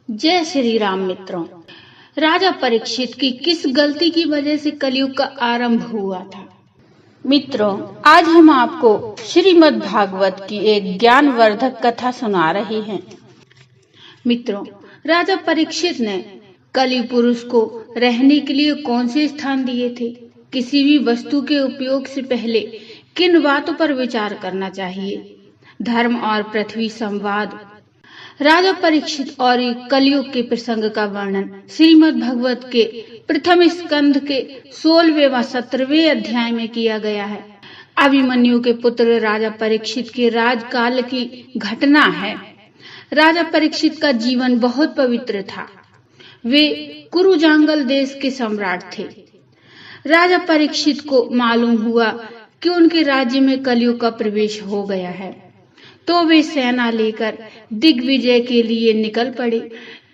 जय श्री राम मित्रों। राजा परीक्षित की किस गलती की वजह से कलयुग का आरंभ हुआ था? मित्रों, आज हम आपको श्रीमद् भागवत की एक ज्ञानवर्धक कथा सुना रहे हैं। मित्रों, राजा परीक्षित ने कलि पुरुष को रहने के लिए कौन से स्थान दिए थे? किसी भी वस्तु के उपयोग से पहले किन बातों पर विचार करना चाहिए? धर्म और पृथ्वी संवाद। राजा परीक्षित और कलयुग के प्रसंग का वर्णन श्रीमद् भागवत के प्रथम स्कंध के 16वें व 17वें अध्याय में किया गया है। अभिमन्यु के पुत्र राजा परीक्षित के राजकाल की घटना है। राजा परीक्षित का जीवन बहुत पवित्र था। वे कुरुजांगल देश के सम्राट थे। राजा परीक्षित को मालूम हुआ कि उनके राज्य में कलयुग का प्रवेश हो गया है, तो वे सेना लेकर दिग्विजय के लिए निकल पड़े।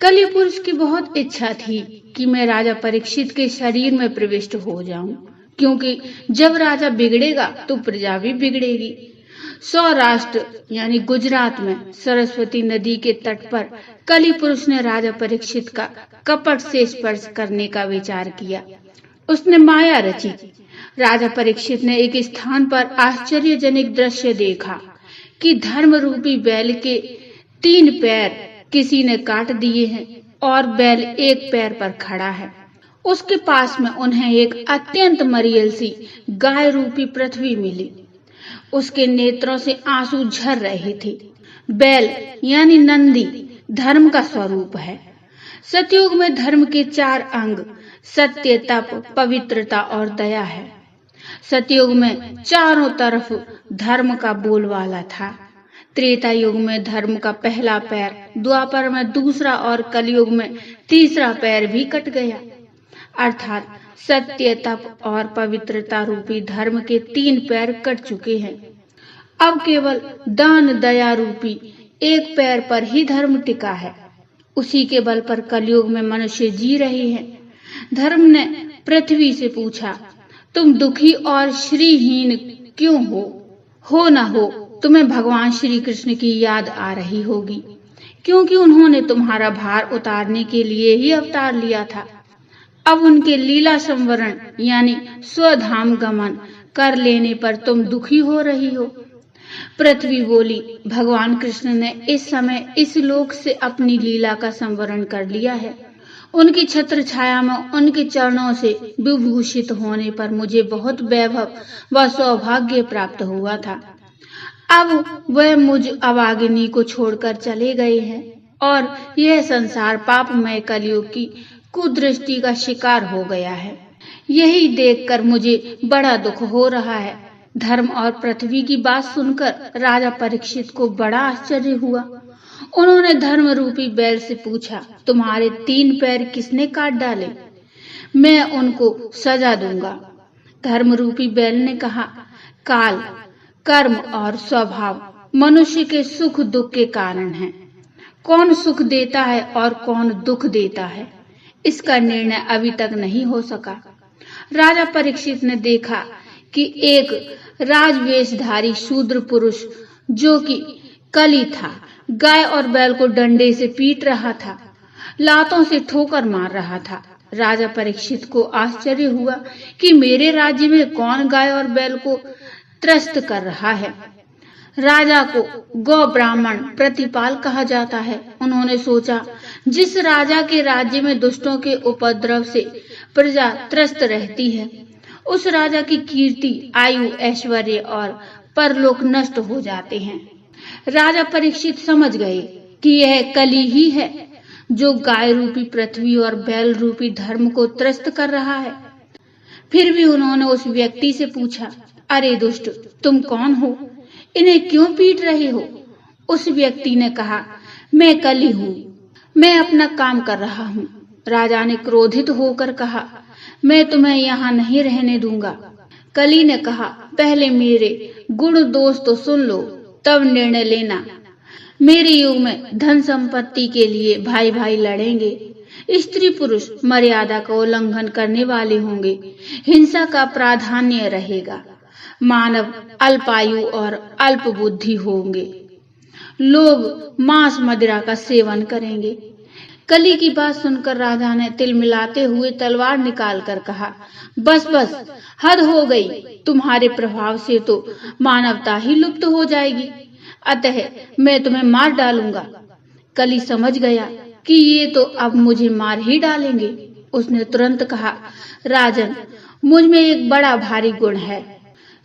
कलि पुरुष की बहुत इच्छा थी कि मैं राजा परीक्षित के शरीर में प्रविष्ट हो जाऊं, क्योंकि जब राजा बिगड़ेगा तो प्रजा भी बिगड़ेगी। सौराष्ट्र यानी गुजरात में सरस्वती नदी के तट पर कलि पुरुष ने राजा परीक्षित का कपट से स्पर्श करने का विचार किया। उसने माया रची। राजा परीक्षित ने एक स्थान पर आश्चर्यजनक दृश्य देखा कि धर्म रूपी बैल के 3 पैर किसी ने काट दिए हैं और बैल एक पैर पर खड़ा है। उसके पास में उन्हें एक अत्यंत मरियल सी गाय रूपी पृथ्वी मिली। उसके नेत्रों से आंसू झर रहे थे। बैल यानी नंदी धर्म का स्वरूप है। सतयुग में धर्म के 4 अंग सत्य, तप, पवित्रता और दया है। सतयुग में चारों तरफ धर्म का बोलबाला था। त्रेता युग में धर्म का पहला पैर, द्वापर में दूसरा और कलयुग में तीसरा पैर भी कट गया। अर्थात सत्य, तप और पवित्रता रूपी धर्म के 3 पैर कट चुके हैं। अब केवल दान, दया रूपी एक पैर पर ही धर्म टिका है। उसी के बल पर कलयुग में मनुष्य जी रहे हैं। धर्म ने पृथ्वी से पूछा, तुम दुखी और श्रीहीन क्यों हो न हो, तुम्हें भगवान श्री कृष्ण की याद आ रही होगी, क्योंकि उन्होंने तुम्हारा भार उतारने के लिए ही अवतार लिया था। अब उनके लीला संवरण यानी स्वधाम गमन कर लेने पर तुम दुखी हो रही हो। पृथ्वी बोली, भगवान कृष्ण ने इस समय इस लोक से अपनी लीला का संवरण कर लिया है। उनकी छत्र छाया में उनके चरणों से विभूषित होने पर मुझे बहुत वैभव व सौभाग्य प्राप्त हुआ था। अब वह मुझ अभागिनी को छोड़कर चले गए हैं और यह संसार पापमय कलयुग की कुदृष्टि का शिकार हो गया है। यही देखकर मुझे बड़ा दुख हो रहा है। धर्म और पृथ्वी की बात सुनकर राजा परीक्षित को बड़ा आश्चर्य हुआ। उन्होंने धर्म रूपी बैल से पूछा, तुम्हारे 3 पैर किसने काट डाले? मैं उनको सजा दूंगा। धर्म रूपी बैल ने कहा, काल, कर्म और स्वभाव मनुष्य के सुख दुख के कारण है। कौन सुख देता है और कौन दुख देता है, इसका निर्णय अभी तक नहीं हो सका। राजा परीक्षित ने देखा कि एक राजवेशधारी शूद्र पुरुष, जो कि कलि था, गाय और बैल को डंडे से पीट रहा था, लातों से ठोकर मार रहा था। राजा परीक्षित को आश्चर्य हुआ कि मेरे राज्य में कौन गाय और बैल को त्रस्त कर रहा है। राजा को गौ ब्राह्मण प्रतिपाल कहा जाता है। उन्होंने सोचा, जिस राजा के राज्य में दुष्टों के उपद्रव से प्रजा त्रस्त रहती है, उस राजा की कीर्ति, आयु, ऐश्वर्य और परलोक नष्ट हो जाते हैं। राजा परीक्षित समझ गए कि यह कलि ही है जो गाय रूपी पृथ्वी और बैल रूपी धर्म को त्रस्त कर रहा है। फिर भी उन्होंने उस व्यक्ति से पूछा, अरे दुष्ट, तुम कौन हो? इन्हें क्यों पीट रहे हो? उस व्यक्ति ने कहा, मैं कलि हूँ, मैं अपना काम कर रहा हूँ। राजा ने क्रोधित होकर कहा, मैं तुम्हें यहाँ नहीं रहने दूंगा। कलि ने कहा, पहले मेरे गुण दोष तो सुन लो, तब निर्णय लेना। मेरे युग में धन संपत्ति के लिए भाई भाई लड़ेंगे। स्त्री पुरुष मर्यादा का उल्लंघन करने वाले होंगे। हिंसा का प्राधान्य रहेगा। मानव अल्पायु और अल्प बुद्धि होंगे। लोग मांस मदिरा का सेवन करेंगे। कली की बात सुनकर राजा ने तिलमिलाते हुए तलवार निकालकर कहा, बस बस, हद हो गई। तुम्हारे प्रभाव से तो मानवता ही लुप्त हो जाएगी, अतः मैं तुम्हें मार डालूंगा। कली समझ गया कि ये तो अब मुझे मार ही डालेंगे। उसने तुरंत कहा, राजन, मुझ में एक बड़ा भारी गुण है।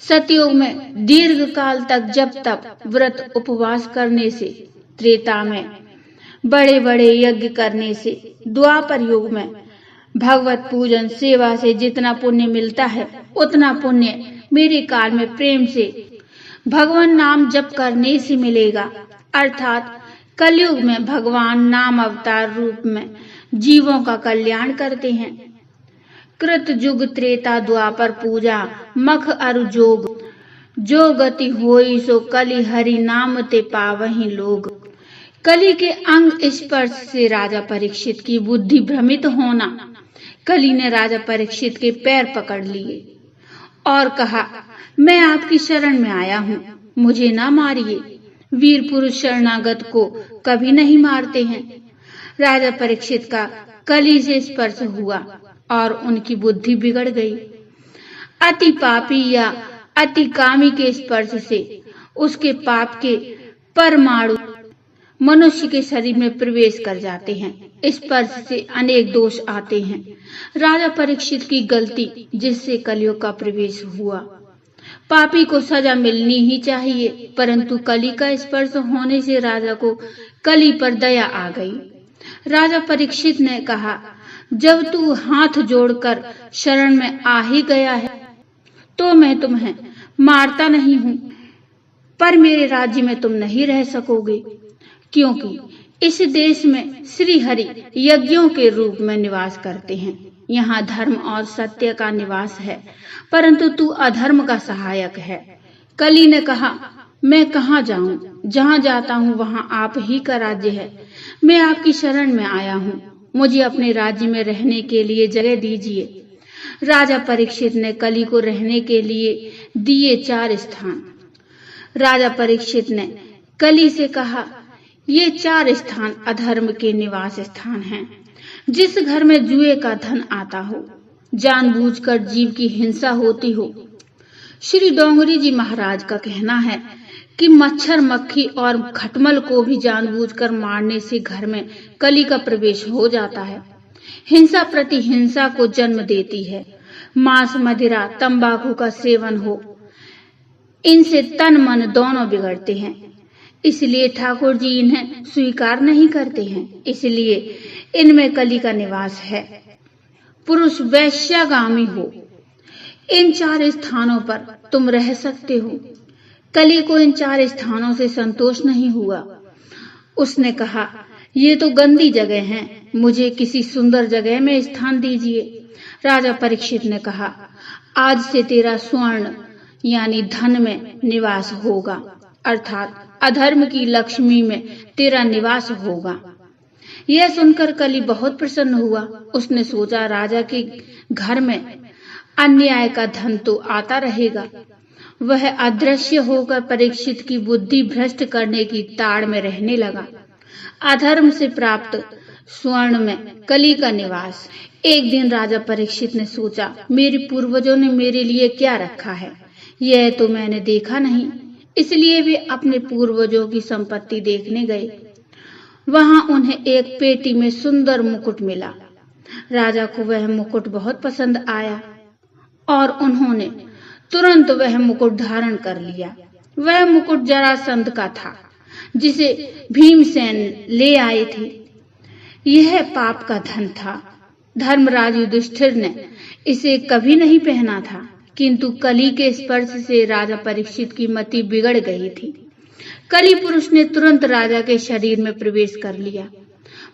सतयुग में दीर्घ काल तक जब तक व्रत उपवास करने से, त्रेता में बड़े बड़े यज्ञ करने से, द्वापर युग में भगवत पूजन सेवा से जितना पुण्य मिलता है, उतना पुण्य मेरे काल में प्रेम से भगवान नाम जप करने से मिलेगा। अर्थात कलयुग में भगवान नाम अवतार रूप में जीवों का कल्याण करते हैं। कृत युग त्रेता द्वापर पूजा मख अरु जोग, जो गति होई सो कलि हरि नाम ते पावहि लोग। कली के अंग स्पर्श से राजा परीक्षित की बुद्धि भ्रमित होना। कली ने राजा परीक्षित के पैर पकड़ लिए और कहा, मैं आपकी शरण में आया हूँ, मुझे ना मारिए। वीर पुरुष शरणागत को कभी नहीं मारते हैं। राजा परीक्षित का कली से स्पर्श हुआ और उनकी बुद्धि बिगड़ गई। अति पापी या अति कामी के स्पर्श से उसके पाप के परमाणु मनुष्य के शरीर में प्रवेश कर जाते हैं। स्पर्श से अनेक दोष आते हैं। राजा परीक्षित की गलती जिससे कलियुग का प्रवेश हुआ। पापी को सजा मिलनी ही चाहिए, परंतु कली का स्पर्श होने से राजा को कली पर दया आ गई। राजा परीक्षित ने कहा, जब तू हाथ जोड़कर शरण में आ ही गया है तो मैं तुम्हें मारता नहीं हूँ, पर मेरे राज्य में तुम नहीं रह सकोगे, क्योंकि इस देश में श्री हरि यज्ञों के रूप में निवास करते हैं। यहाँ धर्म और सत्य का निवास है, परंतु तू अधर्म का सहायक है। कली ने कहा, मैं कहाँ जाऊं? जहाँ जाता हूँ वहाँ आप ही का राज्य है। मैं आपकी शरण में आया हूँ, मुझे अपने राज्य में रहने के लिए जगह दीजिए। राजा परीक्षित ने कली को रहने के लिए दिए 4 स्थान। राजा परीक्षित ने कली से कहा, ये 4 स्थान अधर्म के निवास स्थान हैं। जिस घर में जुए का धन आता हो, जानबूझकर जीव की हिंसा होती हो। श्री डोंगरी जी महाराज का कहना है कि मच्छर, मक्खी और खटमल को भी जानबूझकर मारने से घर में कली का प्रवेश हो जाता है। हिंसा प्रति हिंसा को जन्म देती है। मांस, मदिरा, तंबाकू का सेवन हो, इनसे तन मन दोनों बिगड़ते हैं। इसलिए ठाकुर जी इन्हें स्वीकार नहीं करते हैं। इसलिए इनमें कली का निवास है। पुरुष वैश्यागामी हो, इन 4 स्थानों पर तुम रह सकते हो। कली को इन 4 स्थानों से संतोष नहीं हुआ। उसने कहा, ये तो गंदी जगह हैं, मुझे किसी सुंदर जगह में स्थान दीजिए। राजा परीक्षित ने कहा, आज से तेरा स्वर्ण यानी धन में निवास होगा, अर्थात अधर्म की लक्ष्मी में तेरा निवास होगा। यह सुनकर कली बहुत प्रसन्न हुआ। उसने सोचा, राजा के घर में अन्याय का धन तो आता रहेगा। वह अदृश्य होकर परीक्षित की बुद्धि भ्रष्ट करने की ताड़ में रहने लगा। अधर्म से प्राप्त स्वर्ण में कली का निवास। एक दिन राजा परीक्षित ने सोचा, मेरे पूर्वजों ने मेरे लिए क्या रखा है, यह तो मैंने देखा नहीं। इसलिए वे अपने पूर्वजों की संपत्ति देखने गए। वहां उन्हें एक पेटी में सुंदर मुकुट मिला। राजा को वह मुकुट बहुत पसंद आया और उन्होंने तुरंत वह मुकुट धारण कर लिया। वह मुकुट जरासंध का था, जिसे भीमसेन ले आए थे। यह पाप का धन था। धर्मराज युधिष्ठिर ने इसे कभी नहीं पहना था, किंतु कली के स्पर्श से राजा परीक्षित की मति बिगड़ गई थी। कली पुरुष ने तुरंत राजा के शरीर में प्रवेश कर लिया।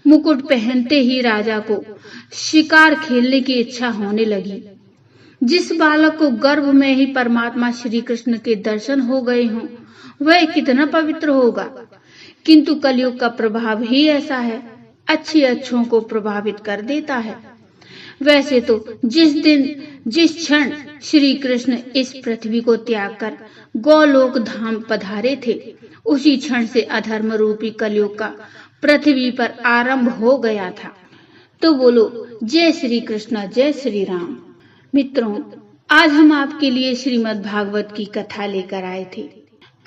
मुकुट पहनते ही राजा को शिकार खेलने की इच्छा होने लगी। जिस बालक को गर्भ में ही परमात्मा श्री कृष्ण के दर्शन हो गए हों, वह कितना पवित्र होगा। किंतु कलयुग का प्रभाव ही ऐसा है, अच्छे अच्छों को प्रभावित कर देता है। वैसे तो जिस दिन जिस क्षण श्री कृष्ण इस पृथ्वी को त्याग कर गोलोक धाम पधारे थे, उसी क्षण से अधर्म रूपी कलयुग का पृथ्वी पर आरंभ हो गया था। तो बोलो जय श्री कृष्ण, जय श्री राम। मित्रों, आज हम आपके लिए श्रीमद् भागवत की कथा लेकर आए थे।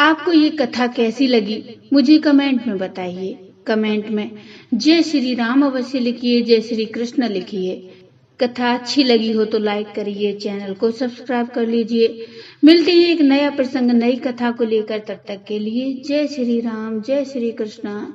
आपको ये कथा कैसी लगी मुझे कमेंट में बताइए। कमेंट में जय श्री राम अवश्य लिखिए, जय श्री कृष्ण लिखिए। कथा अच्छी लगी हो तो लाइक करिए, चैनल को सब्सक्राइब कर लीजिए। मिलते हैं एक नया प्रसंग, नई कथा को लेकर। तब तक के लिए जय श्री राम, जय श्री कृष्ण।